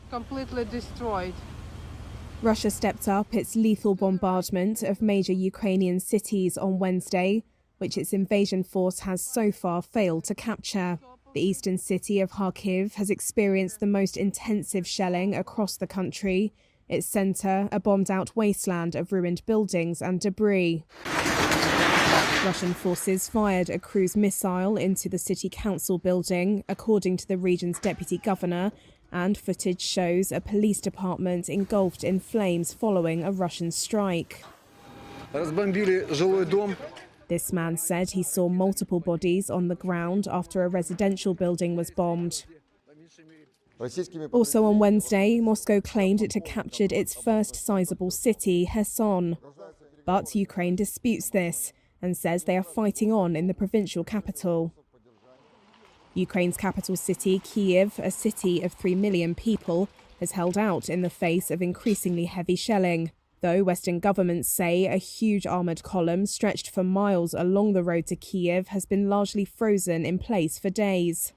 completely destroyed. Russia stepped up its lethal bombardment of major Ukrainian cities on Wednesday, which its invasion force has so far failed to capture. The eastern city of Kharkiv has experienced the most intensive shelling across the country, its centre a bombed-out wasteland of ruined buildings and debris. Russian forces fired a cruise missile into the city council building, according to the region's deputy governor, and footage shows a police department engulfed in flames following a Russian strike. This man said he saw multiple bodies on the ground after a residential building was bombed. Also on Wednesday, Moscow claimed it had captured its first sizable city, Kherson. But Ukraine disputes this and says they are fighting on in the provincial capital. Ukraine's capital city, Kyiv, a city of 3 million people, has held out in the face of increasingly heavy shelling, though Western governments say a huge armoured column stretched for miles along the road to Kyiv has been largely frozen in place for days.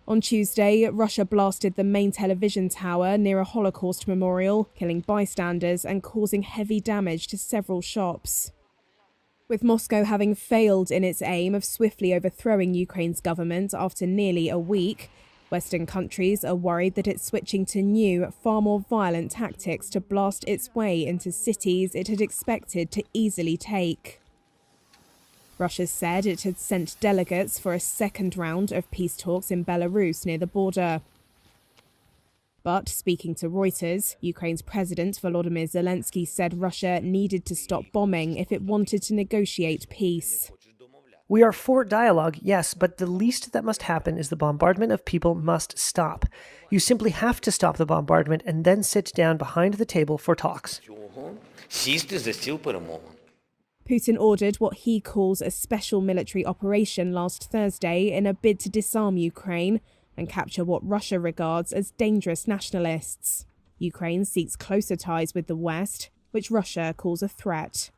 On Tuesday, Russia blasted the main television tower near a Holocaust memorial, killing bystanders and causing heavy damage to several shops. With Moscow having failed in its aim of swiftly overthrowing Ukraine's government after nearly a week, Western countries are worried that it's switching to new, far more violent tactics to blast its way into cities it had expected to easily take. Russia said it had sent delegates for a second round of peace talks in Belarus near the border. But speaking to Reuters, Ukraine's President Volodymyr Zelensky said Russia needed to stop bombing if it wanted to negotiate peace. We are for dialogue, yes, but the least that must happen is the bombardment of people must stop. You simply have to stop the bombardment and then sit down behind the table for talks. Putin ordered what he calls a special military operation last Thursday in a bid to disarm Ukraine and capture what Russia regards as dangerous nationalists. Ukraine seeks closer ties with the West, which Russia calls a threat.